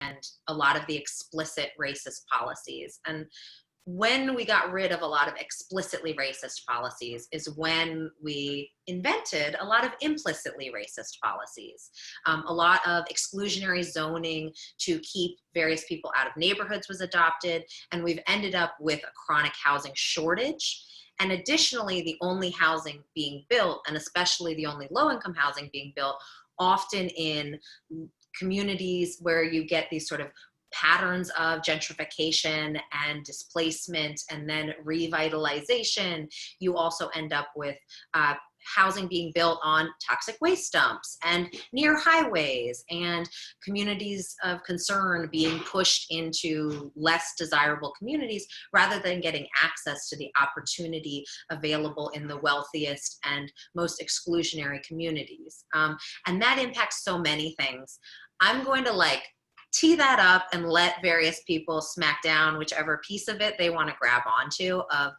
a lot of the explicit racist policies. And when we got rid of a lot of explicitly racist policies is when we invented a lot of implicitly racist policies. A lot of exclusionary zoning to keep various people out of neighborhoods was adopted, and we've ended up with a chronic housing shortage. And additionally, the only housing being built, and especially the only low-income housing being built, often in communities where you get these sort of patterns of gentrification and displacement and then revitalization. You also end up with housing being built on toxic waste dumps and near highways, and communities of concern being pushed into less desirable communities rather than getting access to the opportunity available in the wealthiest and most exclusionary communities. And that impacts so many things. I'm going to tee that up and let various people smack down whichever piece of it they want to grab onto of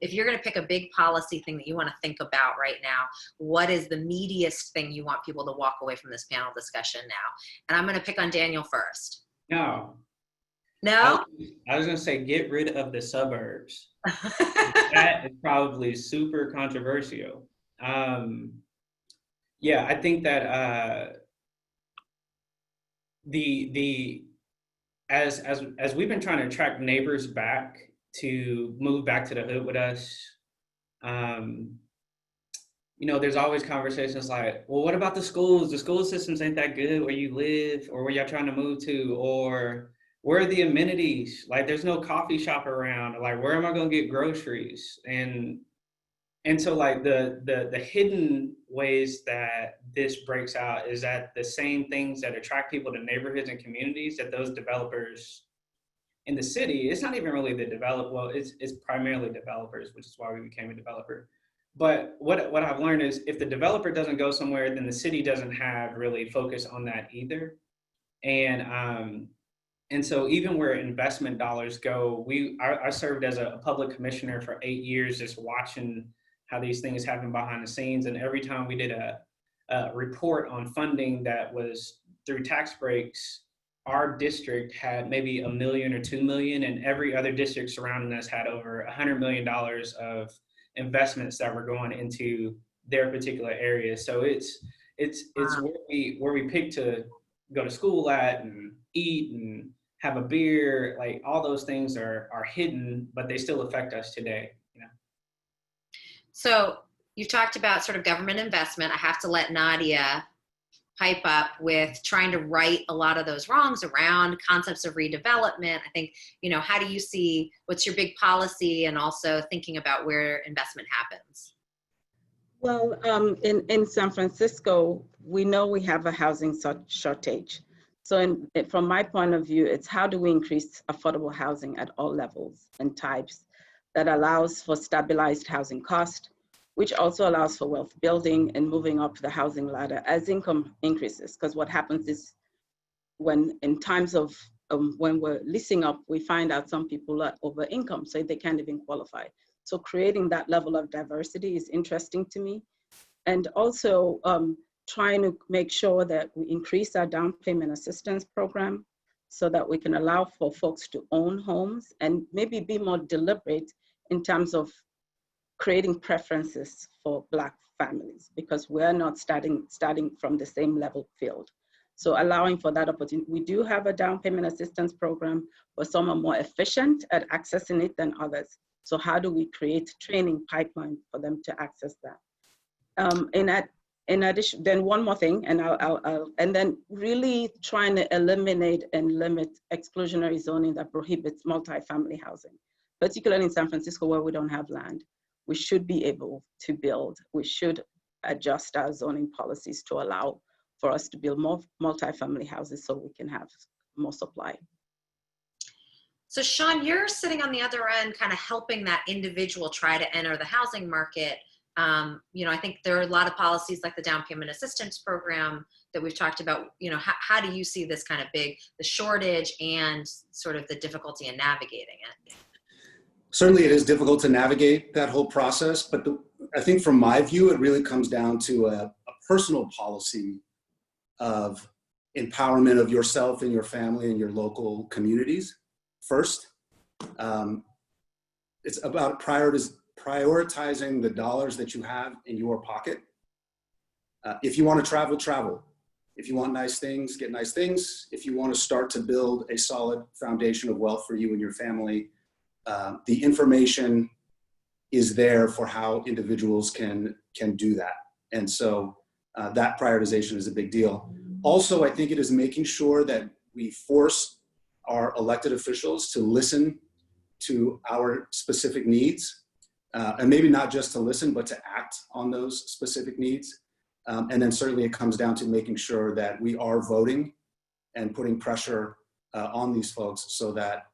if you're going to pick a big policy thing that you want to think about right now, what is the meatiest thing you want people to walk away from this panel discussion now? And I'm going to pick on Daniel first. No. No? I was going to say, get rid of the suburbs. That is probably super controversial. Yeah, I think that as we've been trying to attract neighbors back to move back to the hood with us, there's always conversations like, well, what about the schools? The school systems ain't that good where you live or where y'all trying to move to, or where are the amenities? Like, there's no coffee shop around. Like, where am I going to get groceries? And so the hidden ways that this breaks out is that the same things that attract people to neighborhoods and communities that those developers in the city, it's not even really it's primarily developers, which is why we became a developer. But what I've learned is if the developer doesn't go somewhere, then the city doesn't have really focus on that either. And so even where investment dollars go, I served as a public commissioner for 8 years, just watching how these things happen behind the scenes. And every time we did a report on funding that was through tax breaks, our district had maybe $1 million or $2 million, and every other district surrounding us had over $100 million of investments that were going into their particular area. So it's where we pick to go to school at and eat and have a beer. Like, all those things are hidden, but they still affect us today. So you've talked about sort of government investment. I have to let Nadia pipe up with trying to right a lot of those wrongs around concepts of redevelopment. I think, how do you see, what's your big policy, and also thinking about where investment happens? Well, in San Francisco, we know we have a housing shortage. So from my point of view, it's how do we increase affordable housing at all levels and types that allows for stabilized housing cost, which also allows for wealth building and moving up the housing ladder as income increases. Because what happens is in times of when we're leasing up, we find out some people are over income, so they can't even qualify. So creating that level of diversity is interesting to me. And also trying to make sure that we increase our down payment assistance program so that we can allow for folks to own homes and maybe be more deliberate in terms of creating preferences for Black families, because we're not starting from the same level field. So allowing for that opportunity. We do have a down payment assistance program, but some are more efficient at accessing it than others. So how do we create training pipeline for them to access that? In addition, then one more thing, and and then really trying to eliminate and limit exclusionary zoning that prohibits multifamily housing, particularly in San Francisco where we don't have land. We should be able to build. We should adjust our zoning policies to allow for us to build more multifamily houses so we can have more supply. So Sean, you're sitting on the other end, kind of helping that individual try to enter the housing market. I think there are a lot of policies like the down payment assistance program that we've talked about. How do you see this kind of the shortage and sort of the difficulty in navigating it? Certainly it is difficult to navigate that whole process, but I think from my view, it really comes down to a personal policy of empowerment of yourself and your family and your local communities first. It's about prioritizing the dollars that you have in your pocket. If you want to travel, travel. If you want nice things, get nice things. If you want to start to build a solid foundation of wealth for you and your family, the information is there for how individuals can do that. And so that prioritization is a big deal. Also, I think it is making sure that we force our elected officials to listen to our specific needs, and maybe not just to listen, but to act on those specific needs. And then certainly it comes down to making sure that we are voting and putting pressure on these folks so that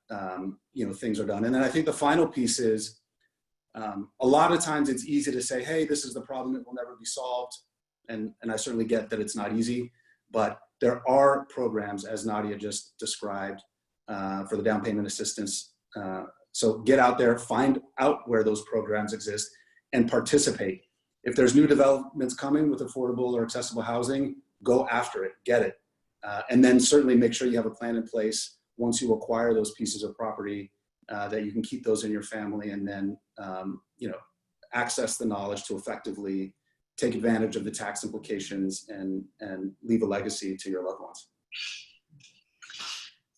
things are done. And then I think the final piece is, a lot of times it's easy to say, hey, this is the problem, it will never be solved. And I certainly get that it's not easy, but there are programs, as Nadia just described, for the down payment assistance. So get out there, find out where those programs exist, and participate. If there's new developments coming with affordable or accessible housing, go after it, get it. And then certainly make sure you have a plan in place once you acquire those pieces of property, that you can keep those in your family, and then access the knowledge to effectively take advantage of the tax implications and leave a legacy to your loved ones.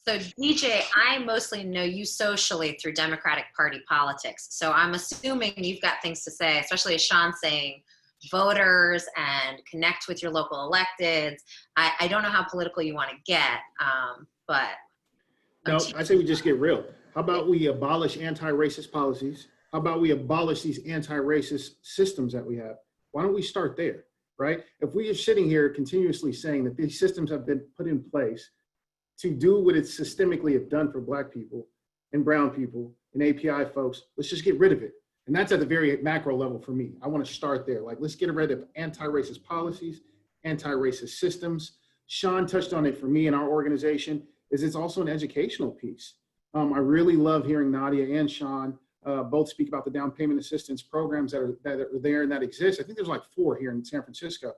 So DJ, I mostly know you socially through Democratic Party politics. So I'm assuming you've got things to say, especially as Sean's saying, voters and connect with your local electeds. I don't know how political you want to get, but. No, I say we just get real. How about we abolish anti-racist policies? How about we abolish these anti-racist systems that we have? Why don't we start there, right? If we are sitting here continuously saying that these systems have been put in place to do what it's systemically have done for Black people and brown people and API folks, let's just get rid of it. And that's at the very macro level for me. I want to start there. Like, let's get rid of anti-racist policies, anti-racist systems. Sean touched on it for me in our organization, is it's also an educational piece. I really love hearing Nadia and Sean both speak about the down payment assistance programs that are there and that exist. I think there's like 4 here in San Francisco.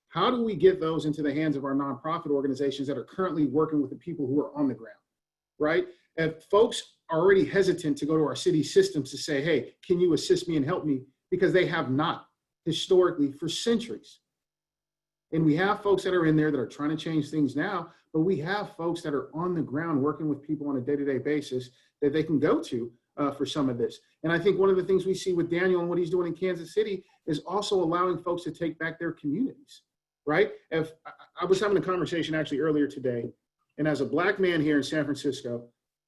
How do we get those into the hands of our nonprofit organizations that are currently working with the people who are on the ground, right? If folks are already hesitant to go to our city systems to say, hey, can you assist me and help me? Because they have not historically for centuries. And we have folks that are in there that are trying to change things now, but we have folks that are on the ground working with people on a day-to-day basis that they can go to for some of this. And I think one of the things we see with Daniel and what he's doing in Kansas City is also allowing folks to take back their communities, right? If I was having a conversation actually earlier today, and as a Black man here in San Francisco,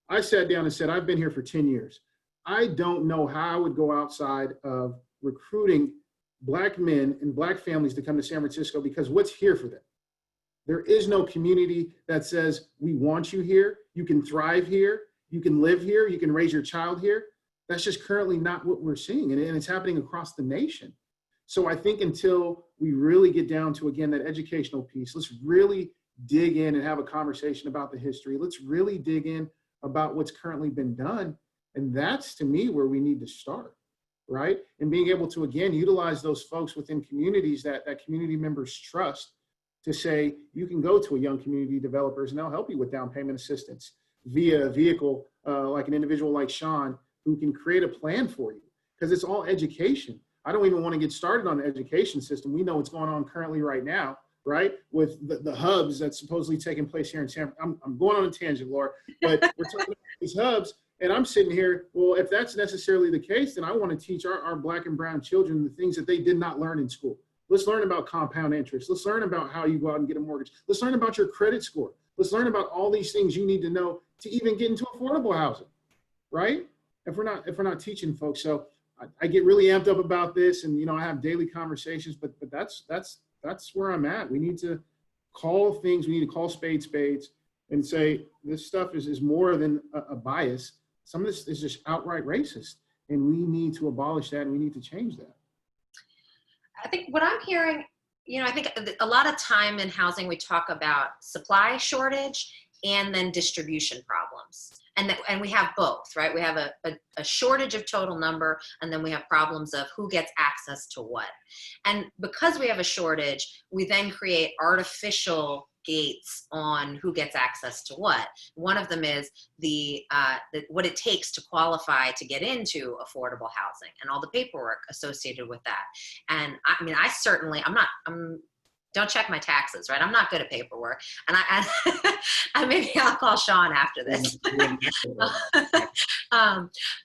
I sat down and said, I've been here for 10 years. I don't know how I would go outside of recruiting Black men and Black families to come to San Francisco, because what's here for them? There is no community that says, we want you here, you can thrive here, you can live here, you can raise your child here. That's just currently not what we're seeing, and it's happening across the nation. So I think until we really get down to, again, that educational piece, let's really dig in and have a conversation about the history. Let's really dig in about what's currently been done. And that's, to me, where we need to start, right? And being able to, again, utilize those folks within communities that community members trust to say, you can go to a young community developers and they'll help you with down payment assistance via a vehicle like an individual like Sean, who can create a plan for you, because it's all education. I don't even want to get started on the education system. We know what's going on currently right now, right? With the hubs that's supposedly taking place here in San Francisco. I'm going on a tangent, Laura, but we're talking about these hubs, and I'm sitting here, well, if that's necessarily the case, then I want to teach our Black and brown children the things that they did not learn in school. Let's learn about compound interest. Let's learn about how you go out and get a mortgage. Let's learn about your credit score. Let's learn about all these things you need to know to even get into affordable housing, right? If we're not teaching folks. So I get really amped up about this, and I have daily conversations, but that's where I'm at. We need to call things, we need to call spades and say this stuff is more than a bias. Some of this is just outright racist, and we need to abolish that, and we need to change that. I think what I'm hearing, I think a lot of time in housing, we talk about supply shortage and then distribution problems. And we have both, right? We have a shortage of total number, and then we have problems of who gets access to what. And because we have a shortage, we then create artificial gates on who gets access to what. One of them is what it takes to qualify to get into affordable housing and all the paperwork associated with that. And I mean, don't check my taxes, right? I'm not good at paperwork. And I maybe I'll call Sean after this.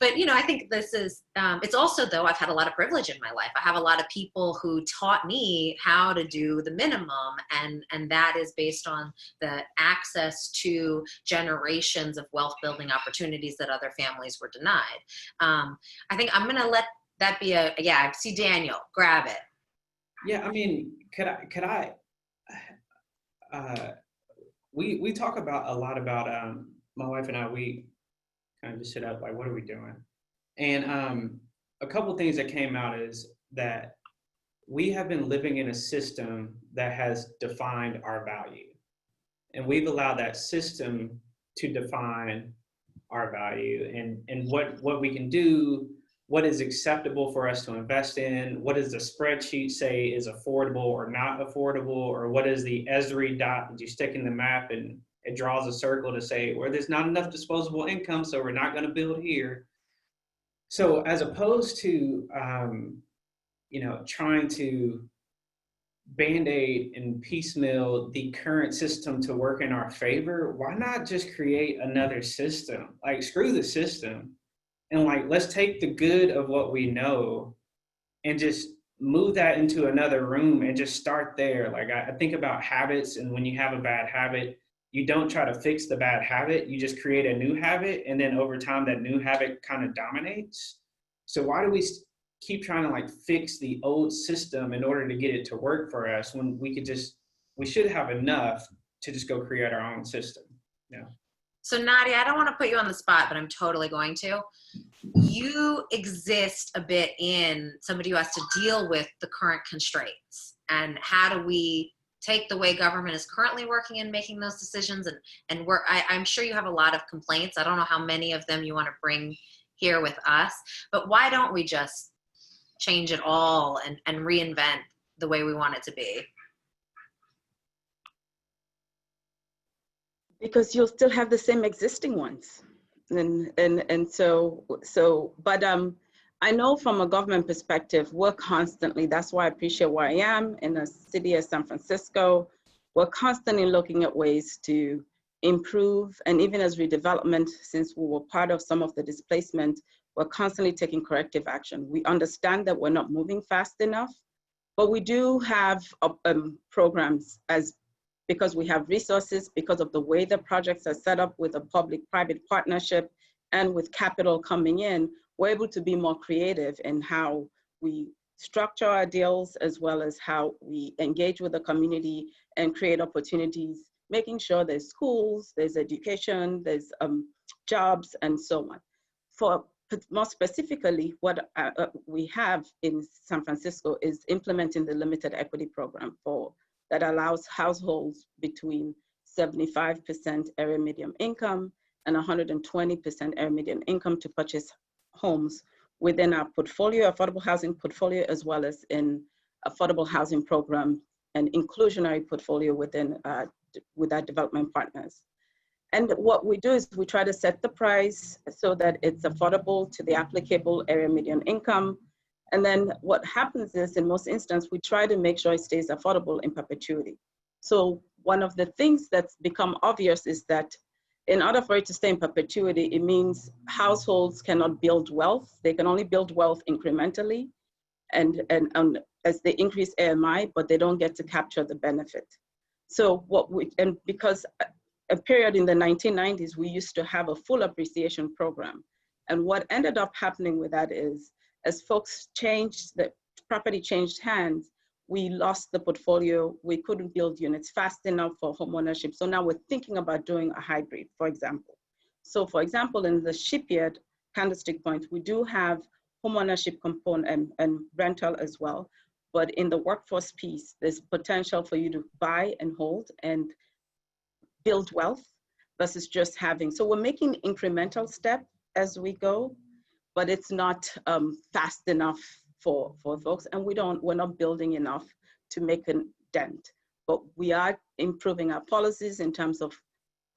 But, you know, I think this is, it's also, though, I've had a lot of privilege in my life. I have a lot of people who taught me how to do the minimum, and that is based on the access to generations of wealth building opportunities that other families were denied. I think I'm going to let that be I see Daniel, grab it. Yeah, I mean, we talk about a lot about, my wife and I, we kind of just sit up like, what are we doing? And a couple things that came out is that we have been living in a system that has defined our value. And we've allowed that system to define our value and what we can do, what is acceptable for us to invest in, what does the spreadsheet say is affordable or not affordable, or what is the Esri dot that you stick in the map and it draws a circle to say, well, there's not enough disposable income, so we're not going to build here. So as opposed to, trying to Band-Aid and piecemeal the current system to work in our favor, why not just create another system? Like, screw the system. And like, let's take the good of what we know and just move that into another room and just start there. Like I think about habits, and when you have a bad habit, you don't try to fix the bad habit, you just create a new habit. And then over time, that new habit kind of dominates. So why do we keep trying to like fix the old system in order to get it to work for us when we should have enough to just go create our own system? Yeah. So Nadia, I don't want to put you on the spot, but I'm totally going to. You exist a bit in somebody who has to deal with the current constraints, and how do we take the way government is currently working and making those decisions and work. I'm sure you have a lot of complaints. I don't know how many of them you want to bring here with us, but why don't we just change it all and reinvent the way we want it to be? Because you'll still have the same existing ones. But I know from a government perspective, we're constantly, that's why I appreciate where I am in a city of San Francisco. We're constantly looking at ways to improve, and even as redevelopment, since we were part of some of the displacement, we're constantly taking corrective action. We understand that we're not moving fast enough, but we do have programs because we have resources, because of the way the projects are set up with a public-private partnership and with capital coming in, we're able to be more creative in how we structure our deals, as well as how we engage with the community and create opportunities, making sure there's schools, there's education, there's jobs, and so on. For more specifically, what we have in San Francisco is implementing the limited equity program that allows households between 75% area median income and 120% area median income to purchase homes within our portfolio, affordable housing portfolio, as well as in affordable housing program and inclusionary portfolio with our development partners. And what we do is we try to set the price so that it's affordable to the applicable area median income. And then what happens is, in most instances, we try to make sure it stays affordable in perpetuity. So one of the things that's become obvious is that in order for it to stay in perpetuity, it means households cannot build wealth. They can only build wealth incrementally and as they increase AMI, but they don't get to capture the benefit. So because a period in the 1990s, we used to have a full appreciation program. And what ended up happening with that is, as folks changed, the property changed hands, we lost the portfolio. We couldn't build units fast enough for homeownership. So now we're thinking about doing a hybrid, for example. So for example, in the Shipyard, Candlestick Point, we do have homeownership component and rental as well. But in the workforce piece, there's potential for you to buy and hold and build wealth versus just having. So we're making incremental steps as we go, but it's not fast enough for folks, and we're not building enough to make a dent. but we are improving our policies in terms of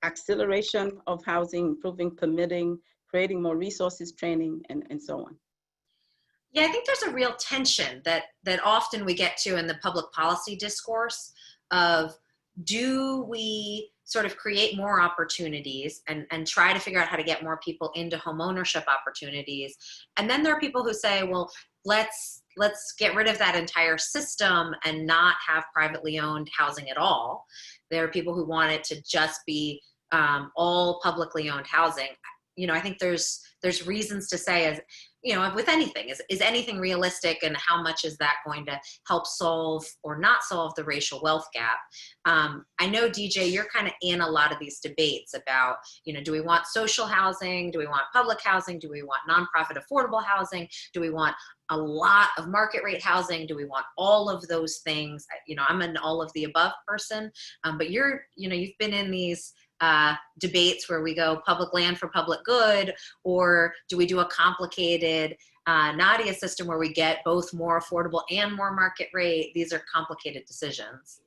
acceleration of housing, improving permitting, creating more resources, training, and so on. Yeah, I think there's a real tension that often we get to in the public policy discourse of, do we sort of create more opportunities and try to figure out how to get more people into home ownership opportunities? And then there are people who say, well, let's get rid of that entire system and not have privately owned housing at all. There are people who want it to just be all publicly owned housing. I think there's reasons to say, as with anything, is anything realistic, and how much is that going to help solve or not solve the racial wealth gap? I know, DJ, you're kind of in a lot of these debates about, do we want social housing? Do we want public housing? Do we want nonprofit affordable housing? Do we want a lot of market rate housing? Do we want all of those things? I'm an all of the above person, but you've been in these debates where we go public land for public good, or do we do a complicated Nadia system where we get both more affordable and more market rate? These are complicated decisions.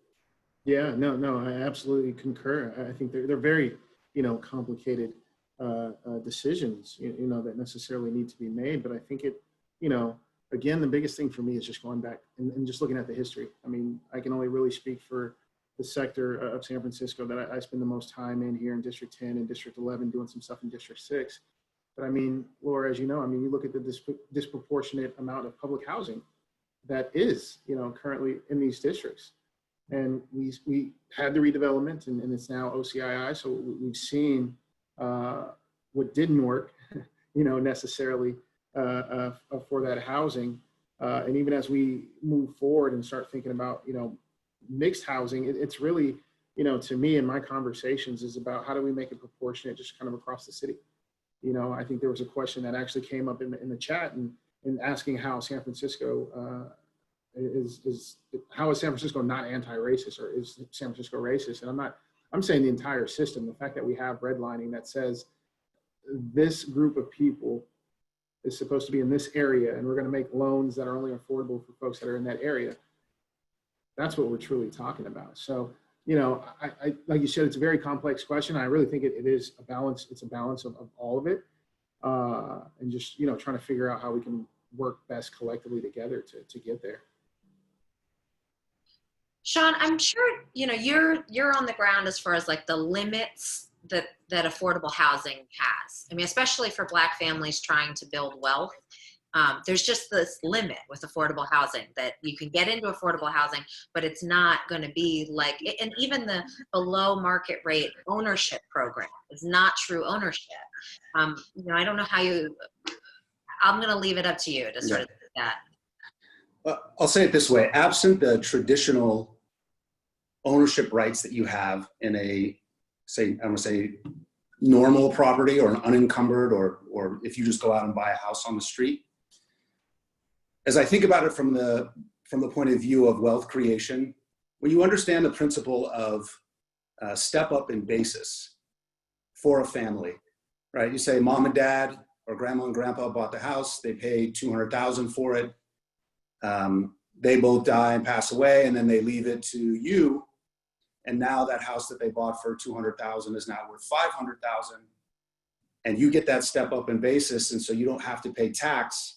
Yeah, no, I absolutely concur. I think they're very, complicated decisions, that necessarily need to be made. But I think it, again, the biggest thing for me is just going back and just looking at the history. I mean, I can only really speak for the sector of San Francisco that I spend the most time in here in District 10 and District 11, doing some stuff in District 6. But I mean, Laura, as you know, you look at the disproportionate amount of public housing that is, currently in these districts. And we had the redevelopment, and it's now OCII. So we've seen what didn't work, necessarily for that housing. And even as we move forward and start thinking about, mixed housing, it's really, to me in my conversations is about how do we make it proportionate just kind of across the city. I think there was a question that actually came up in the chat and asking how San Francisco how is San Francisco not anti-racist, or is San Francisco racist? And I'm saying the entire system, the fact that we have redlining that says this group of people is supposed to be in this area, and we're going to make loans that are only affordable for folks that are in that area. That's what we're truly talking about. So, I like you said, it's a very complex question. I really think it is a balance. It's a balance of all of it, and just trying to figure out how we can work best collectively together to get there. Sean, I'm sure you're on the ground as far as like the limits that affordable housing has. I mean, especially for Black families trying to build wealth. There's just this limit with affordable housing that you can get into affordable housing, but it's not going to be like, and even the below market rate ownership program is not true ownership. I don't know how I'm going to leave it up to you to sort of do that. I'll say it this way: absent the traditional ownership rights that you have in I'm going to say normal property or an unencumbered, or if you just go out and buy a house on the street. As I think about it from the point of view of wealth creation, when you understand the principle of step up in basis for a family, right? You say mom and dad or grandma and grandpa bought the house, they paid $200,000 for it. They both die and pass away, and then they leave it to you. And now that house that they bought for $200,000 is now worth $500,000, and you get that step up in basis, and so you don't have to pay tax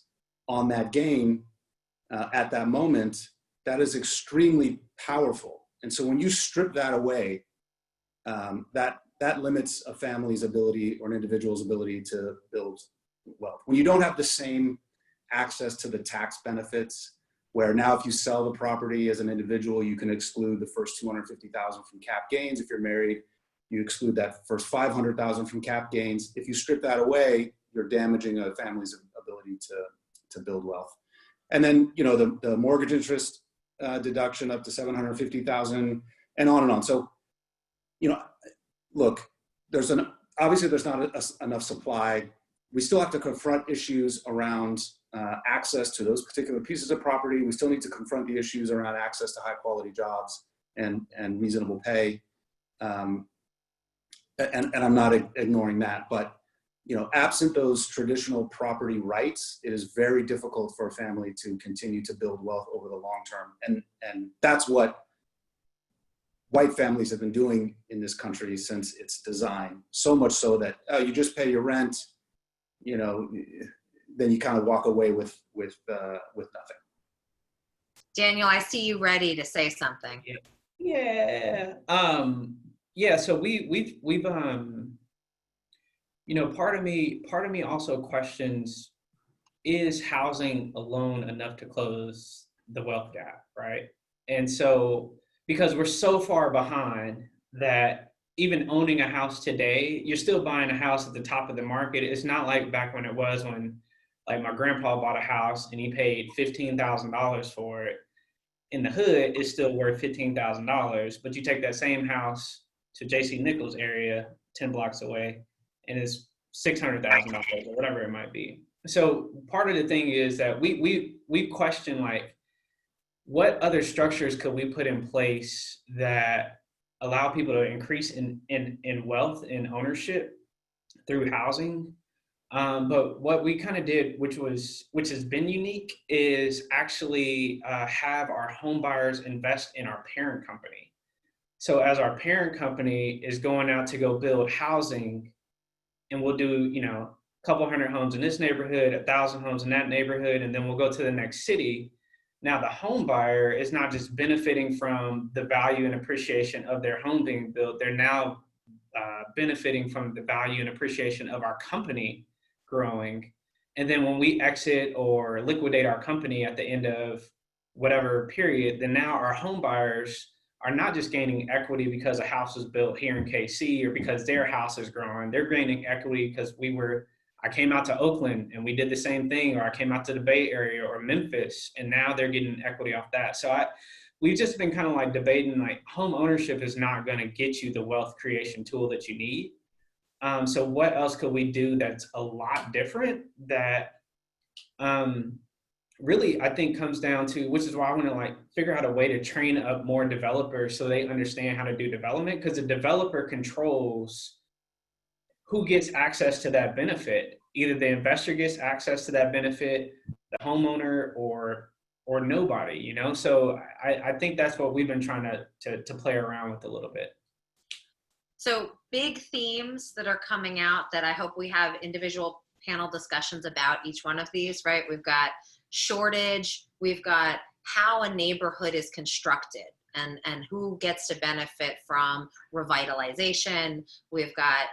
on that gain at that moment. That is extremely powerful. And so when you strip that away, that limits a family's ability or an individual's ability to build wealth. When you don't have the same access to the tax benefits, where now if you sell the property as an individual, you can exclude the first $250,000 from cap gains. If you're married, you exclude that first $500,000 from cap gains. If you strip that away, you're damaging a family's ability to build wealth. And then, the mortgage interest deduction up to $750,000 and on and on. So, look, obviously there's not enough supply. We still have to confront issues around access to those particular pieces of property. We still need to confront the issues around access to high quality jobs and reasonable pay. And I'm not ignoring that, but absent those traditional property rights, it is very difficult for a family to continue to build wealth over the long term. And that's what white families have been doing in this country since its design. So much so that you just pay your rent, you know, then you kind of walk away with nothing. Daniel, I see you ready to say something. Yeah. Yeah. So we've you know, part of me also questions, is housing alone enough to close the wealth gap, right? And so, because we're so far behind that even owning a house today, you're still buying a house at the top of the market. It's not like back when it was when, like, my grandpa bought a house and he paid $15,000 for it. In the hood, it's still worth $15,000, but you take that same house to JC Nichols area, 10 blocks away, and it's $600,000 or whatever it might be. So part of the thing is that we question, like, what other structures could we put in place that allow people to increase in wealth and ownership through housing? But what we kind of did, which has been unique, is actually have our home buyers invest in our parent company. So as our parent company is going out to go build housing, and we'll do, you know, a couple hundred homes in this neighborhood, 1,000 homes in that neighborhood, and then we'll go to the next city. Now the home buyer is not just benefiting from the value and appreciation of their home being built, they're now benefiting from the value and appreciation of our company growing. And then when we exit or liquidate our company at the end of whatever period, then now our home buyers are not just gaining equity because a house was built here in KC or because their house is growing. They're gaining equity because I came out to Oakland and we did the same thing, or I came out to the Bay Area or Memphis, and now they're getting equity off that. So we've just been kind of like debating, like, home ownership is not going to get you the wealth creation tool that you need. So what else could we do that's a lot different that really, I think, comes down to, which is why I want to, like, figure out a way to train up more developers so they understand how to do development, because the developer controls who gets access to that benefit. Either the investor gets access to that benefit, the homeowner, or nobody, you know? So I think that's what we've been trying to play around with a little bit. So big themes that are coming out that I hope we have individual panel discussions about each one of these, right? We've got shortage, we've got how a neighborhood is constructed and who gets to benefit from revitalization. We've got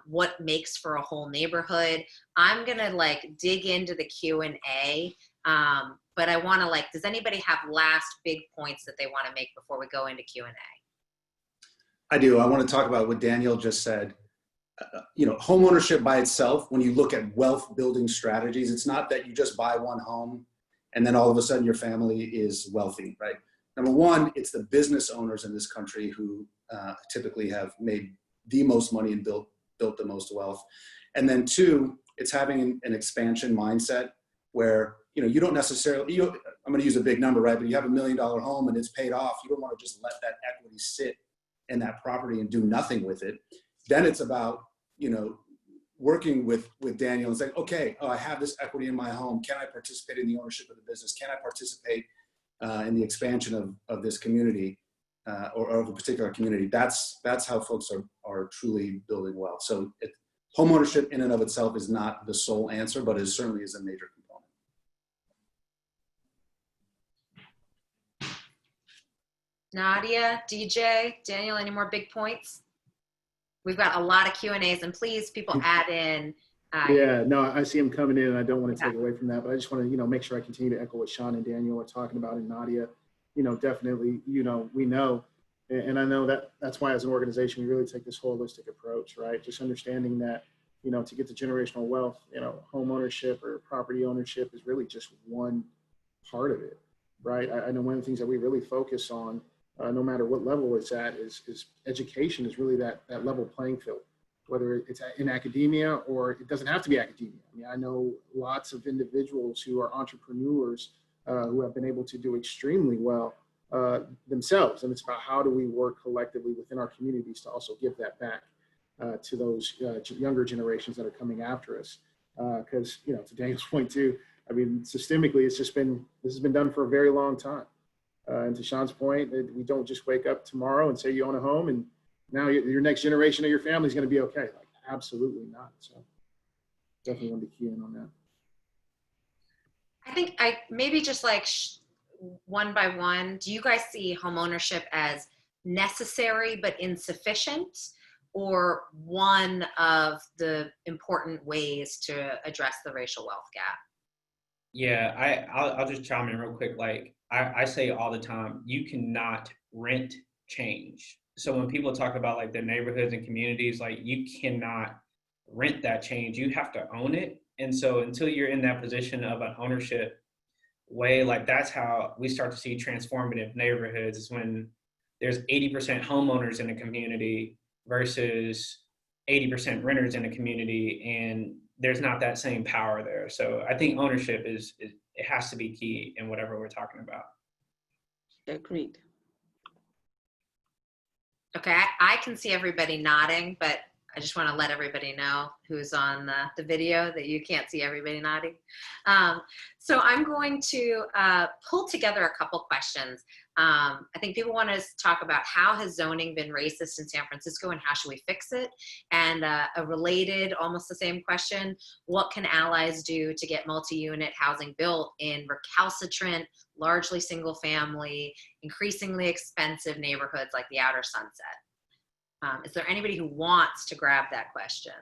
what makes for a whole neighborhood. I'm gonna, like, dig into the Q&A, but I wanna, like, does anybody have last big points that they wanna make before we go into Q&A? I do. I want to talk about what Daniel just said. You know, home ownership by itself, when you look at wealth building strategies, it's not that you just buy one home and then all of a sudden your family is wealthy, right? Number one, it's the business owners in this country who typically have made the most money and built the most wealth. And then two, it's having an expansion mindset where, you know, you don't necessarily, I'm going to use a big number, right? But you have $1 million home and it's paid off. You don't want to just let that equity sit in that property and do nothing with it. Then it's about, you know, working with Daniel and saying, okay, I have this equity in my home. Can I participate in the ownership of the business? Can I participate in the expansion of this community or of a particular community? That's how folks are truly building wealth. So home ownership in and of itself is not the sole answer, but it certainly is a major component. Nadia, DJ, Daniel, any more big points? We've got a lot of Q&As, and please, people, add in. Yeah, no, I see them coming in, and I don't want to take away from that, but I just want to, you know, make sure I continue to echo what Sean and Daniel are talking about, and Nadia, you know, definitely, you know, we know, and I know that's why as an organization, we really take this holistic approach, right? Just understanding that, you know, to get to generational wealth, you know, home ownership or property ownership is really just one part of it, right? I know one of the things that we really focus on, no matter what level it's at, is education is really that level playing field, whether it's in academia or it doesn't have to be academia. I mean, I know lots of individuals who are entrepreneurs who have been able to do extremely well themselves. And it's about how do we work collectively within our communities to also give that back to those younger generations that are coming after us. Because, you know, to Daniel's point too, I mean, systemically, this has been done for a very long time. And to Sean's point, we don't just wake up tomorrow and say you own a home and now your next generation of your family is going to be okay. Like, absolutely not. So definitely want to key in on that. I think maybe just like one by one, do you guys see homeownership as necessary but insufficient, or one of the important ways to address the racial wealth gap? Yeah, I'll just chime in real quick. Like I say all the time, you cannot rent change. So when people talk about like the neighborhoods and communities, like you cannot rent that change. You have to own it. And so until you're in that position of an ownership way, like that's how we start to see transformative neighborhoods, is when there's 80% homeowners in a community versus 80% renters in a community, and there's not that same power there. So I think ownership it has to be key in whatever we're talking about. Agreed. Okay, I can see everybody nodding, but I just want to let everybody know who's on the video that you can't see everybody nodding. So I'm going to pull together a couple questions. I think people want to talk about how has zoning been racist in San Francisco and how should we fix it? And a related, almost the same question, what can allies do to get multi-unit housing built in recalcitrant, largely single family, increasingly expensive neighborhoods like the Outer Sunset? Is there anybody who wants to grab that question?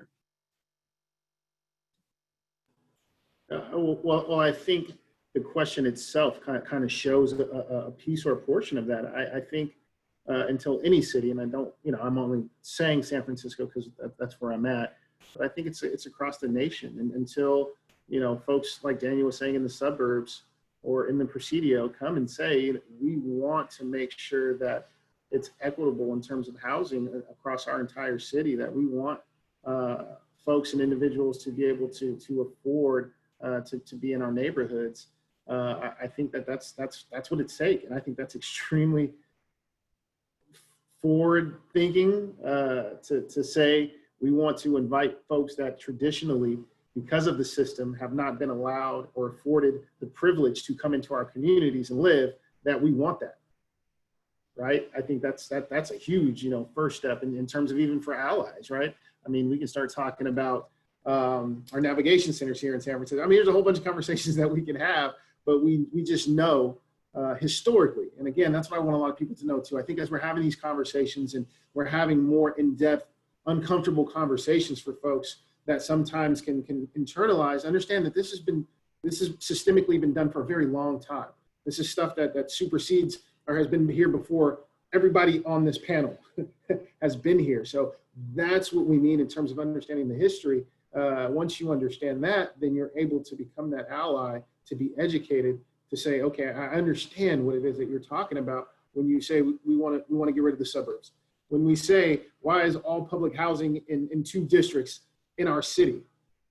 Well, I think the question itself kind of shows a piece or a portion of that. I think until any city, and I don't, I'm only saying San Francisco because that's where I'm at, but I think it's across the nation. And until, folks like Daniel was saying in the suburbs or in the Presidio come and say, we want to make sure that it's equitable in terms of housing across our entire city, that we want folks and individuals to be able to afford to be in our neighborhoods. I think that's what it's take. And I think that's extremely forward thinking to say we want to invite folks that traditionally, because of the system, have not been allowed or afforded the privilege to come into our communities and live, that we want that. Right? I think that's a huge, first step in terms of even for allies, right? I mean, we can start talking about our navigation centers here in San Francisco. I mean, there's a whole bunch of conversations that we can have, but we just know historically, and again, that's what I want a lot of people to know too. I think as we're having these conversations and we're having more in-depth, uncomfortable conversations for folks that sometimes can internalize, understand that this has systemically been done for a very long time. This is stuff that supersedes or has been here before everybody on this panel has been here. So that's what we mean in terms of understanding the history. Once you understand that, then you're able to become that ally, to be educated, to say, okay, I understand what it is that you're talking about when you say we want to get rid of the suburbs. When we say, why is all public housing in 2 districts in our city,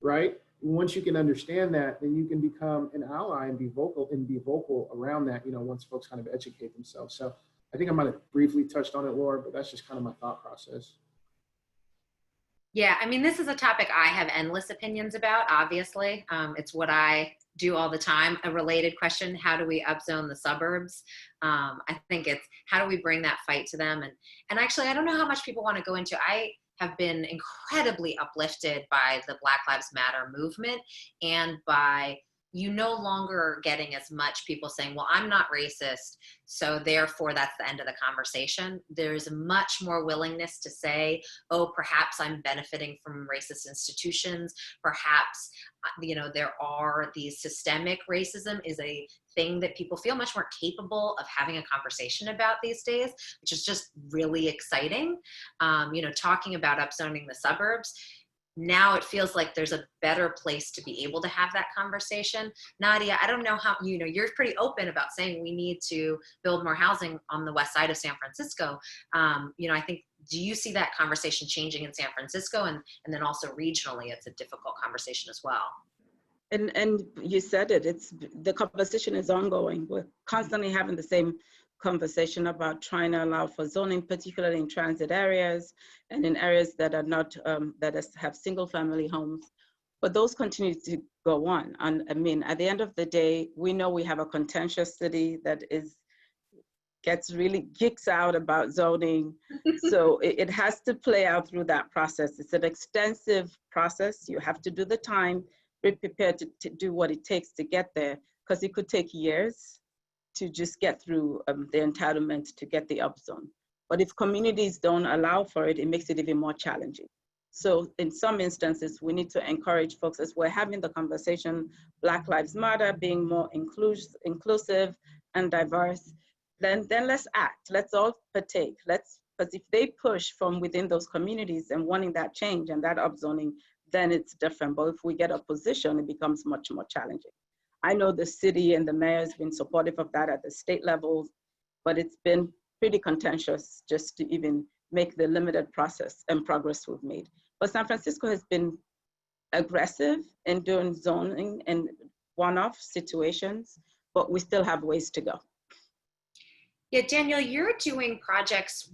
right? Once you can understand that, then you can become an ally and be vocal around that, once folks kind of educate themselves. So I think I might have briefly touched on it, Laura, but that's just kind of my thought process. Yeah, I mean, this is a topic I have endless opinions about, obviously. It's what I do all the time. A related question, how do we upzone the suburbs? I think it's how do we bring that fight to them? And actually, I don't know how much people want to go into. I have been incredibly uplifted by the Black Lives Matter movement and by you no longer getting as much people saying, well, I'm not racist, so therefore that's the end of the conversation. There's much more willingness to say, oh, perhaps I'm benefiting from racist institutions. Perhaps, there are these systemic racism is a thing that people feel much more capable of having a conversation about these days, which is just really exciting. Talking about upzoning the suburbs, now it feels like there's a better place to be able to have that conversation. Nadia, I don't know how, you're pretty open about saying we need to build more housing on the west side of San Francisco. I think, do you see that conversation changing in San Francisco? And then also regionally, it's a difficult conversation as well. And you said it, the conversation is ongoing. We're constantly having the same conversation about trying to allow for zoning, particularly in transit areas and in areas that are not, have single family homes. But those continue to go on. And I mean, at the end of the day, we know we have a contentious city that is gets really geeks out about zoning. So it has to play out through that process. It's an extensive process. You have to do the time, be prepared to do what it takes to get there, because it could take years to just get through the entitlement to get the upzone. But if communities don't allow for it, it makes it even more challenging. So in some instances, we need to encourage folks, as we're having the conversation, Black Lives Matter, being more inclusive and diverse, then let's act, let's all partake. Because if they push from within those communities and wanting that change and that upzoning, then it's different. But if we get opposition, it becomes much more challenging. I know the city and the mayor has been supportive of that at the state level, but it's been pretty contentious just to even make the limited process and progress we've made. But San Francisco has been aggressive in doing zoning in one-off situations, but we still have ways to go. Yeah, Daniel, you're doing projects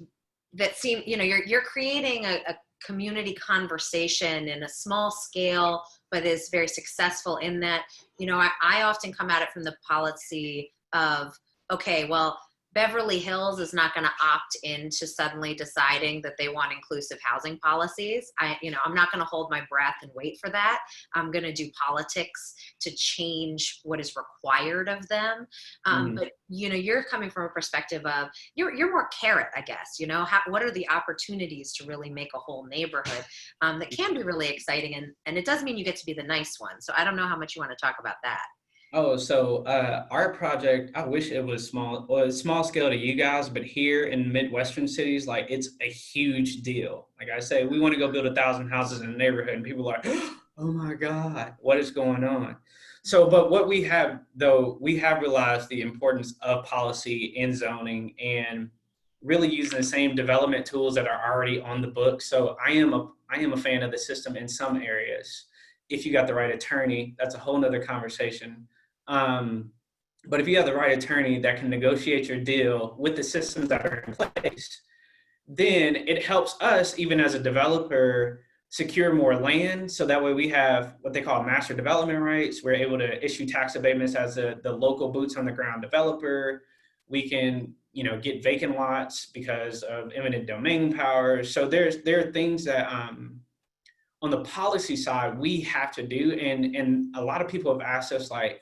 that seem, you're creating a community conversation in a small scale, but is very successful in that, I often come at it from the policy of, okay, well, Beverly Hills is not going to opt into suddenly deciding that they want inclusive housing policies. I'm not going to hold my breath and wait for that. I'm going to do politics to change what is required of them. But you're coming from a perspective of you're more carrot, I guess. What are the opportunities to really make a whole neighborhood that can be really exciting, and it does mean you get to be the nice one. So I don't know how much you want to talk about that. Oh, so our project, I wish it was small. Well, it's small scale to you guys, but here in Midwestern cities, like, it's a huge deal. Like I say, we want to go build 1,000 houses in a neighborhood, and people are like, oh my God, what is going on? So, but what we have, though, we have realized the importance of policy and zoning and really using the same development tools that are already on the book. So I am a fan of the system in some areas. If you got the right attorney, that's a whole nother conversation. But if you have the right attorney that can negotiate your deal with the systems that are in place, then it helps us, even as a developer, secure more land. So that way we have what they call master development rights. We're able to issue tax abatements as the local boots on the ground developer. We can, get vacant lots because of eminent domain powers. So there are things that, on the policy side, we have to do. And a lot of people have asked us, like,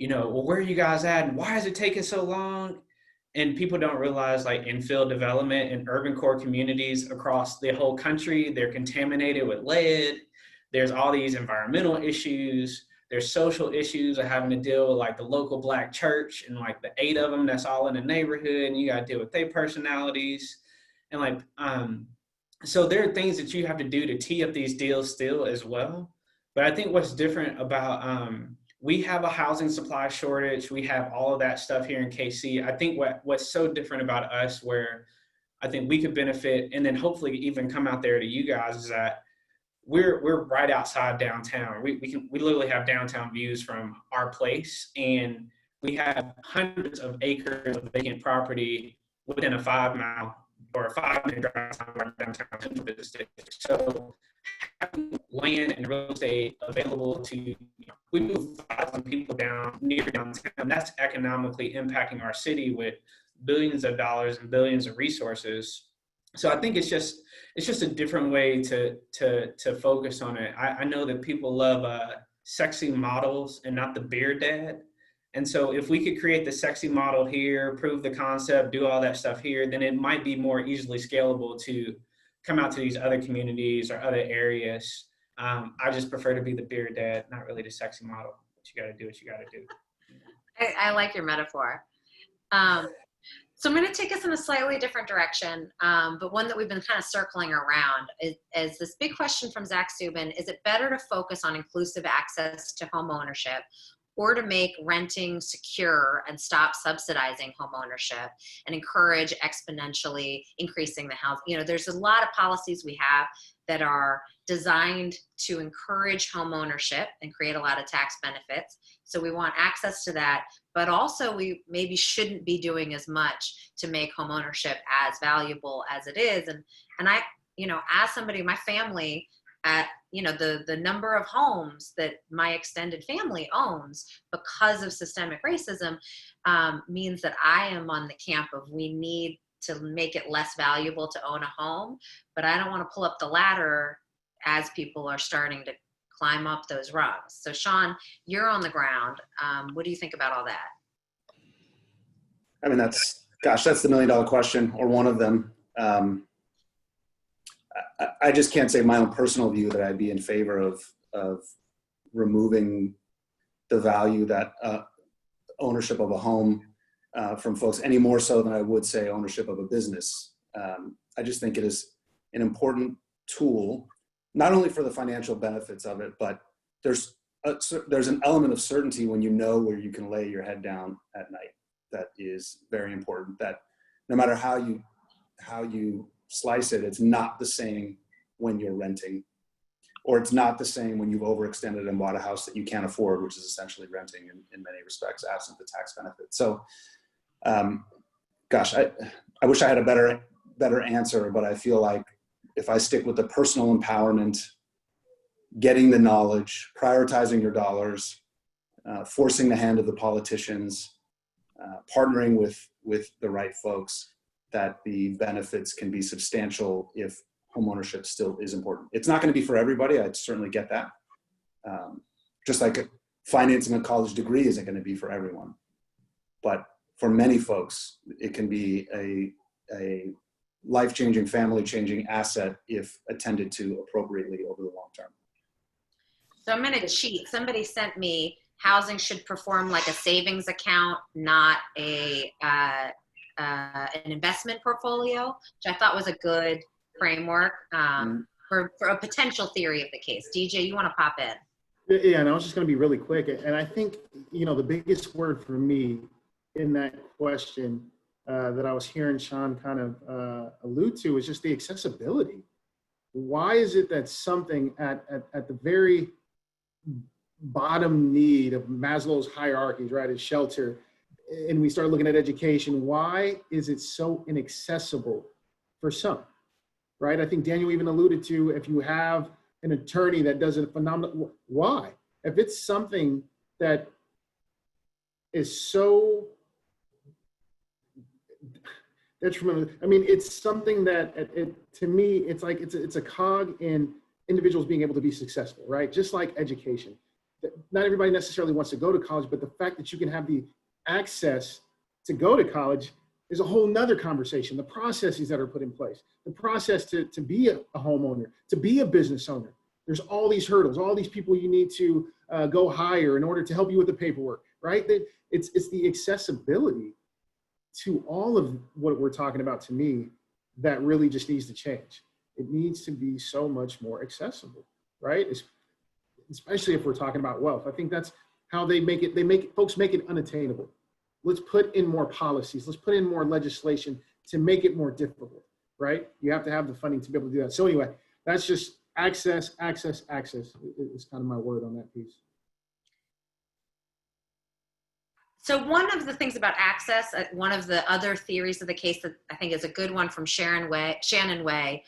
well, where are you guys at? And why is it taking so long? And people don't realize, like, infill development in urban core communities across the whole country, they're contaminated with lead. There's all these environmental issues. There's social issues of having to deal with, like, the local Black church and, like, the 8 of them that's all in the neighborhood, and you got to deal with their personalities. And, like, so there are things that you have to do to tee up these deals still as well. But I think what's different about, we have a housing supply shortage. We have all of that stuff here in KC. I think what's so different about us, where I think we could benefit and then hopefully even come out there to you guys, is that we're right outside downtown. We literally have downtown views from our place, and we have hundreds of acres of vacant property within a 5-mile or a 5-minute drive time from downtown central business district. So having land and real estate available to, we move 5,000 people down near downtown. That's economically impacting our city with billions of dollars and billions of resources. So I think it's just a different way to focus on it. I know that people love sexy models and not the beer dad. And so if we could create the sexy model here, prove the concept, do all that stuff here, then it might be more easily scalable to come out to these other communities or other areas. I just prefer to be the beer dad, not really the sexy model. But you got to do what you got to do. I like your metaphor. So I'm going to take us in a slightly different direction, but one that we've been kind of circling around is this big question from Zach Subin. Is it better to focus on inclusive access to home ownership, or to make renting secure and stop subsidizing home ownership and encourage exponentially increasing the house? There's a lot of policies we have that are designed to encourage home ownership and create a lot of tax benefits. So we want access to that, but also we maybe shouldn't be doing as much to make home ownership as valuable as it is. And I, as somebody, my family, at, you know, the number of homes that my extended family owns because of systemic racism, means that I am on the camp of we need to make it less valuable to own a home, but I don't want to pull up the ladder as people are starting to climb up those rungs. So Sean, you're on the ground. What do you think about all that? I mean, that's the $1 million question, or one of them. I just can't say my own personal view that I'd be in favor of removing the value that ownership of a home from folks, any more so than I would say ownership of a business. I just think it is an important tool, not only for the financial benefits of it, but there's an element of certainty when you know where you can lay your head down at night. That is very important, that no matter how you slice it, it's not the same when you're renting, or it's not the same when you've overextended and bought a house that you can't afford, which is essentially renting in many respects, absent the tax benefit. So, gosh, I wish I had a better answer, but I feel like if I stick with the personal empowerment, getting the knowledge, prioritizing your dollars, forcing the hand of the politicians, partnering with the right folks, that the benefits can be substantial if homeownership still is important. It's not going to be for everybody. I certainly get that. Just like financing a college degree isn't going to be for everyone. But for many folks, it can be a life-changing, family-changing asset if attended to appropriately over the long term. So I'm going to cheat. Somebody sent me housing should perform like a savings account, not an investment portfolio, which I thought was a good framework for a potential theory of the case. DJ, you want to pop in? Yeah, and I was just going to be really quick. And I think, you know, the biggest word for me in that question that I was hearing Sean kind of allude to is just the accessibility. Why is it that something at the very bottom need of Maslow's hierarchies, right, is shelter, and we start looking at education, why is it so inaccessible for some, right? I think Daniel even alluded to, if you have an attorney that does a phenomenal, why? If it's something that is so detrimental, I mean, it's something that, to me, it's like, it's a cog in individuals being able to be successful, right? Just like education. Not everybody necessarily wants to go to college, but the fact that you can have the access to go to college is a whole nother conversation. The processes that are put in place, the process to be a homeowner, to be a business owner. There's all these hurdles, all these people you need to go hire in order to help you with the paperwork, right? It's the accessibility to all of what we're talking about, to me, that really just needs to change. It needs to be so much more accessible, right? Especially if we're talking about wealth. I think that's how folks make it unattainable. Let's put in more policies. Let's put in more legislation to make it more difficult, right? You have to have the funding to be able to do that. So anyway, that's just access is kind of my word on that piece. So one of the things about access, one of the other theories of the case that I think is a good one from Shannon Way,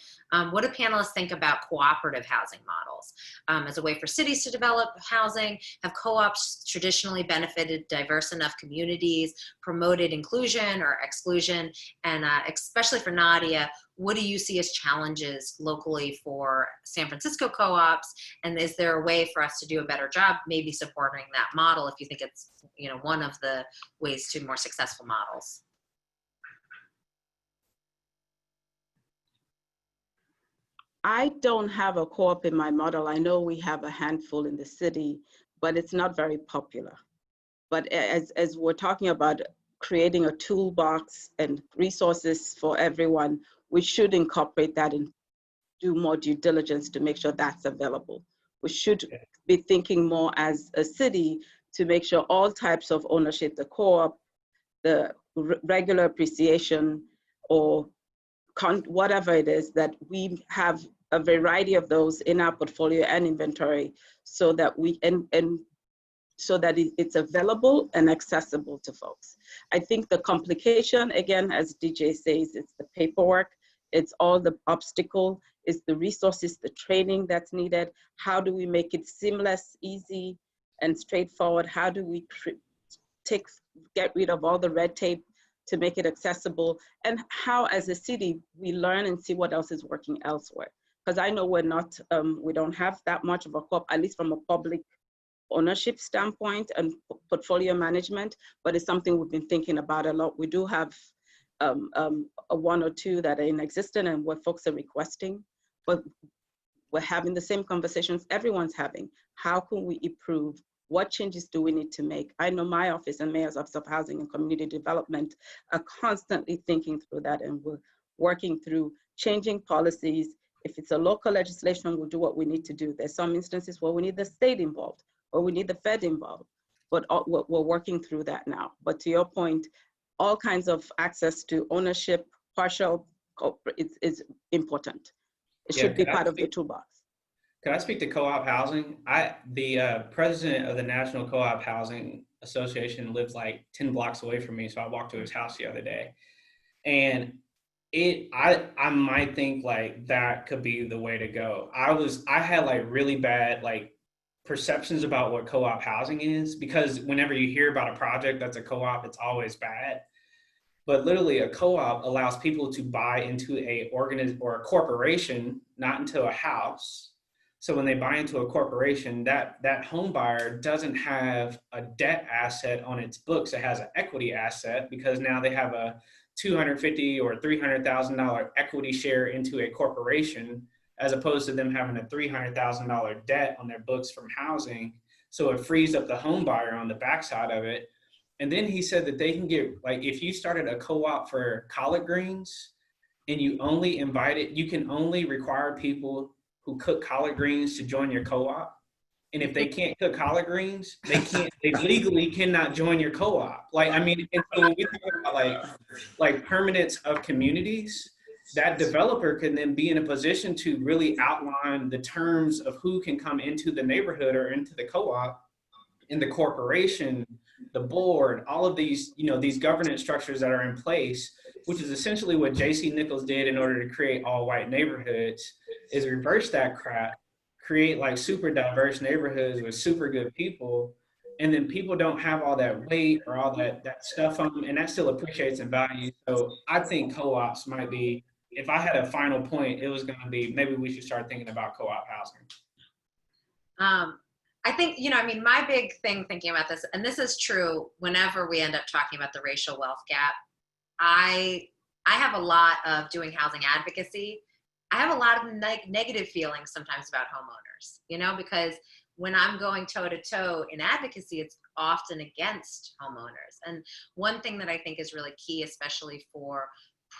what do panelists think about cooperative housing models? As a way for cities to develop housing, have co-ops traditionally benefited diverse enough communities, promoted inclusion or exclusion? And especially for Nadia, what do you see as challenges locally for San Francisco co-ops? And is there a way for us to do a better job maybe supporting that model if you think it's, you know, one of the ways to more successful models? I don't have a co-op in my model. I know we have a handful in the city, but it's not very popular. But as we're talking about creating a toolbox and resources for everyone, we should incorporate that and do more due diligence to make sure that's available. We should be thinking more as a city to make sure all types of ownership, the co-op, the regular appreciation, or whatever it is, that we have a variety of those in our portfolio and inventory, so that it's available and accessible to folks. I think the complication, again, as DJ says, it's the paperwork, it's all the obstacle, Is the resources, the training that's needed? How do we make it seamless, easy, and straightforward? How do we get rid of all the red tape to make it accessible? And how, as a city, we learn and see what else is working elsewhere. Because I know we're not, we don't have that much of a co-op, at least from a public ownership standpoint and portfolio management, but it's something we've been thinking about a lot. We do have a one or two that are in existence and what folks are requesting, but we're having the same conversations everyone's having. How can we improve? What changes do we need to make? I know my office and Mayor's Office of Housing and Community Development are constantly thinking through that, and we're working through changing policies. If it's a local legislation, we'll do what we need to do. There's some instances where we need the state involved, or we need the Fed involved, but we're working through that now. But to your point, all kinds of access to ownership, partial, is important. It should be part of the toolbox. Could I speak to co-op housing? The president of the National Co-op Housing Association lives like 10 blocks away from me, so I walked to his house the other day. And I might think like that could be the way to go. I had like really bad like perceptions about what co-op housing is, because whenever you hear about a project that's a co-op, it's always bad. But literally a co-op allows people to buy into a organism or a corporation, not into a house. So when they buy into a corporation, that home buyer doesn't have a debt asset on its books. It has an equity asset, because now they have a $250,000 or $300,000 equity share into a corporation, as opposed to them having a $300,000 debt on their books from housing. So it frees up the home buyer on the backside of it. And then he said that they can get, like, if you started a co-op for collard greens and you can only require people who cook collard greens to join your co-op. And if they can't cook collard greens, they legally cannot join your co-op. Like, I mean, and so when we talk about like permanence of communities, that developer can then be in a position to really outline the terms of who can come into the neighborhood or into the co-op, and the corporation, the board, all of these, these governance structures that are in place, which is essentially what J.C. Nichols did in order to create all white neighborhoods, is reverse that crap, create like super diverse neighborhoods with super good people. And then people don't have all that weight or all that stuff on them, and that still appreciates in value. So I think co-ops might be, if I had a final point, it was going to be, maybe we should start thinking about co-op housing. I think, my big thing thinking about this, and this is true whenever we end up talking about the racial wealth gap, I have a lot of doing housing advocacy. I have a lot of negative feelings sometimes about homeowners, because when I'm going toe to toe in advocacy, it's often against homeowners. And one thing that I think is really key, especially for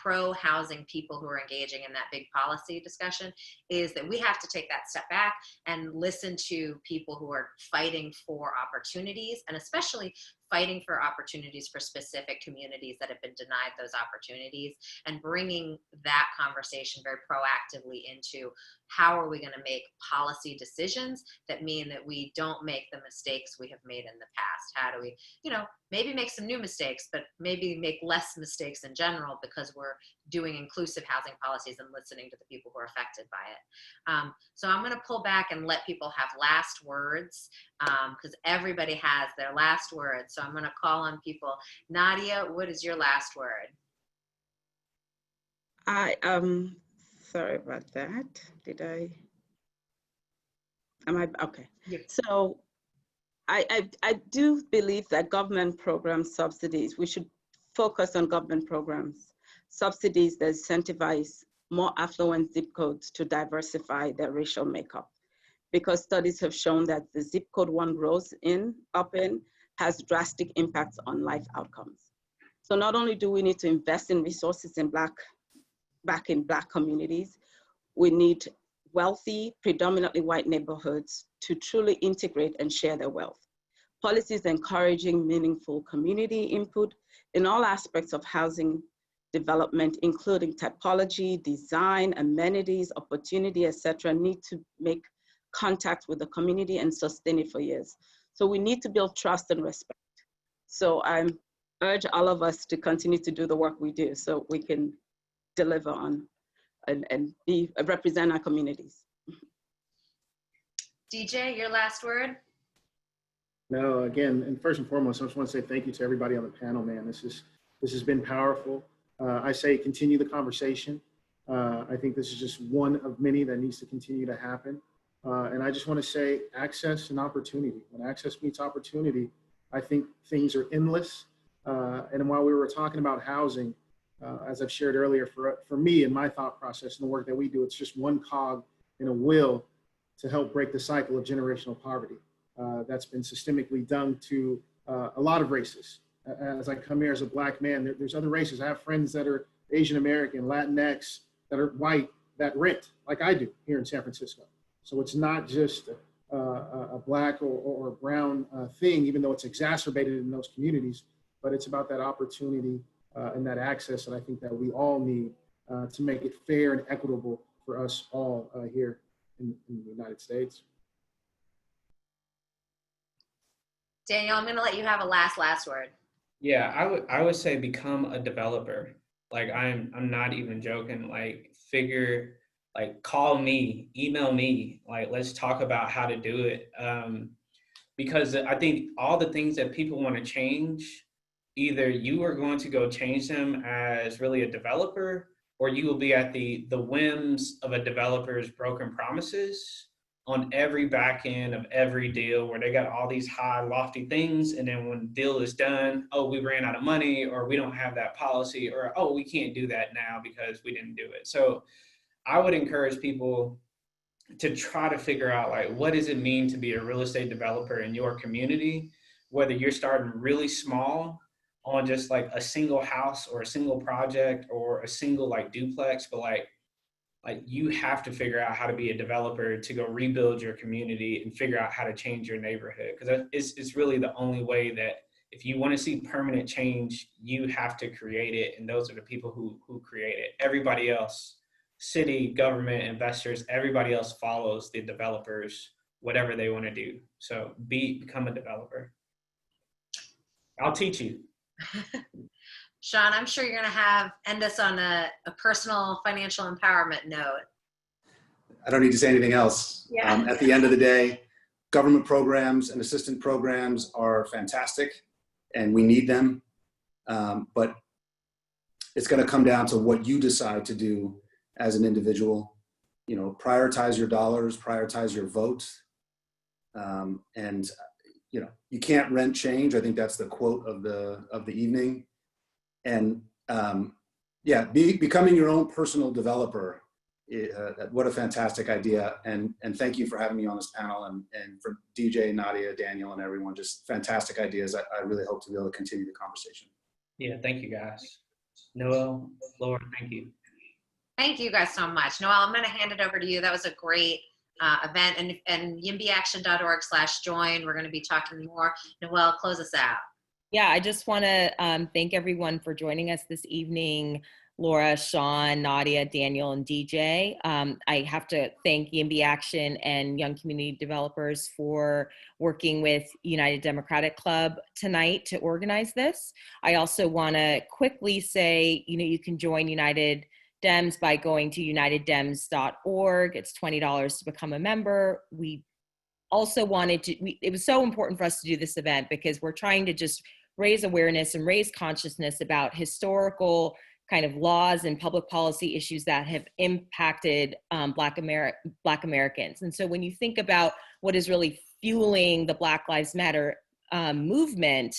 pro-housing people who are engaging in that big policy discussion, is that we have to take that step back and listen to people who are fighting for opportunities, and especially fighting for opportunities for specific communities that have been denied those opportunities, and bringing that conversation very proactively into how are we going to make policy decisions that mean that we don't make the mistakes we have made in the past. How do we, maybe make some new mistakes, but maybe make less mistakes in general, because we're doing inclusive housing policies and listening to the people who are affected by it. So I'm going to pull back and let people have last words, because everybody has their last words. So I'm going to call on people. Nadia, what is your last word? Sorry about that. Okay. Yep. So I do believe that government program subsidies, we should focus on government programs, subsidies that incentivize more affluent zip codes to diversify their racial makeup. Because studies have shown that the zip code one grows up in has drastic impacts on life outcomes. So not only do we need to invest in resources back in Black communities, we need wealthy, predominantly white neighborhoods to truly integrate and share their wealth. Policies encouraging meaningful community input in all aspects of housing development, including typology, design, amenities, opportunity, etc., need to make contact with the community and sustain it for years. So we need to build trust and respect. So I urge all of us to continue to do the work we do so we can deliver on and represent our communities. DJ, your last word? No, again, and first and foremost, I just want to say thank you to everybody on the panel, man. This has been powerful. I say continue the conversation. I think this is just one of many that needs to continue to happen. And I just want to say access and opportunity. When access meets opportunity, I think things are endless. And while we were talking about housing, as I've shared earlier, for me and my thought process and the work that we do, it's just one cog in a wheel to help break the cycle of generational poverty that's been systemically done to a lot of races. As I come here as a Black man, there's other races. I have friends that are Asian American, Latinx, that are white, that rent like I do here in San Francisco. So it's not just a Black or a brown thing, even though it's exacerbated in those communities, but it's about that opportunity and that access that I think that we all need to make it fair and equitable for us all here in the United States. Daniel, I'm gonna let you have a last word. Yeah, I would say become a developer. Like I'm not even joking. Like call me, email me. Like let's talk about how to do it. Because I think all the things that people want to change, either you are going to go change them as really a developer, or you will be at the whims of a developer's broken promises on every back end of every deal, where they got all these high lofty things, and then when the deal is done, oh, we ran out of money, or we don't have that policy, or oh, we can't do that now because we didn't do it. So I would encourage people to try to figure out, like, what does it mean to be a real estate developer in your community, whether you're starting really small on just like a single house or a single project or a single like duplex, but like you have to figure out how to be a developer to go rebuild your community and figure out how to change your neighborhood. Because it's really the only way that if you want to see permanent change, you have to create it. And those are the people who create it. Everybody else, city, government, investors, everybody else follows the developers, whatever they want to do. So become a developer. I'll teach you. Sean, I'm sure you're going to end us on a personal financial empowerment note. I don't need to say anything else. Yeah. At the end of the day, government programs and assistance programs are fantastic and we need them. But it's going to come down to what you decide to do as an individual. You know, prioritize your dollars, prioritize your votes. And you know, you can't rent change. I think that's the quote of the evening. And yeah, becoming your own personal developer. What a fantastic idea. And thank you for having me on this panel, and for DJ, Nadia, Daniel, and everyone, just fantastic ideas. I really hope to be able to continue the conversation. Yeah, thank you guys. Noelle, Laura, thank you. Thank you guys so much. Noelle, I'm going to hand it over to you. That was a great event, and yimbyAction.org/join. We're going to be talking more. Noelle, close us out. Yeah, I just want to thank everyone for joining us this evening. Laura, Sean, Nadia, Daniel, and DJ. I have to thank YIMBY Action and Young Community Developers for working with United Democratic Club tonight to organize this. I also want to quickly say, you can join United Dems by going to uniteddems.org. It's $20 to become a member. We also wanted to, it was so important for us to do this event because we're trying to just raise awareness and raise consciousness about historical kind of laws and public policy issues that have impacted Black Americans. And so when you think about what is really fueling the Black Lives Matter movement,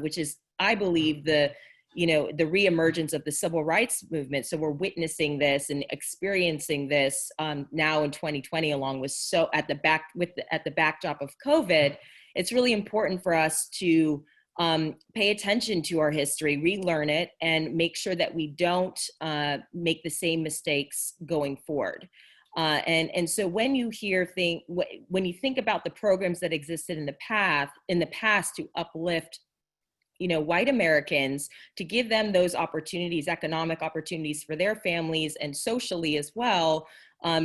which is, I believe, the reemergence of the civil rights movement. So we're witnessing this and experiencing this now in 2020, along with at the backdrop of COVID. It's really important for us to pay attention to our history, relearn it, and make sure that we don't make the same mistakes going forward. And so when you when you think about the programs that existed in the past to uplift white Americans, to give them those opportunities, economic opportunities for their families and socially as well,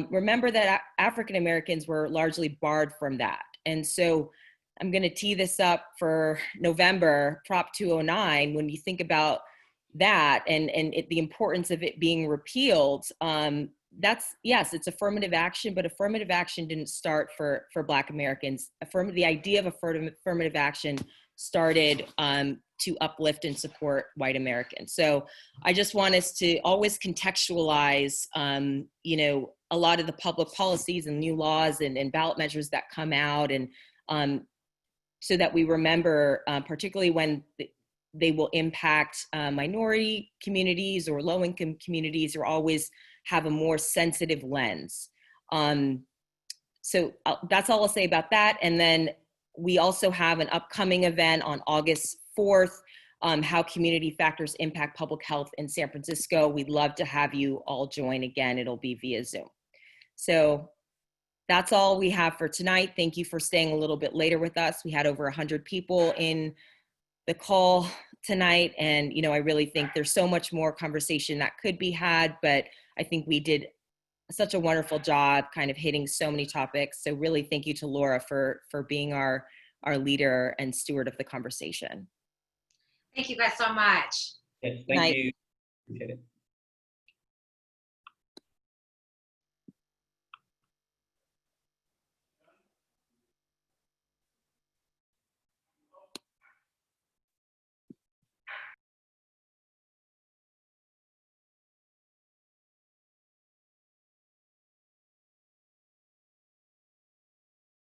remember that African Americans were largely barred from that. And so I'm going to tee this up for November, Prop 209. When you think about, that and the importance of it being repealed, that's, yes, it's affirmative action, but affirmative action didn't start for Black Americans. The idea of affirmative action started to uplift and support white Americans. So I just want us to always contextualize, you know, a lot of the public policies and new laws and ballot measures that come out, and so that we remember, particularly when they will impact minority communities or low-income communities, or always have a more sensitive lens. So that's all I'll say about that. And then we also have an upcoming event on August 4th, how community factors impact public health in San Francisco. We'd love to have you all join again. It'll be via Zoom. So that's all we have for tonight. Thank you for staying a little bit later with us. We had over 100 people in the call tonight. And, you know, I really think there's so much more conversation that could be had, but I think we did such a wonderful job kind of hitting so many topics. So really thank you to Laura for being our leader and steward of the conversation. Thank you guys so much. Yes, thank you. Appreciate it.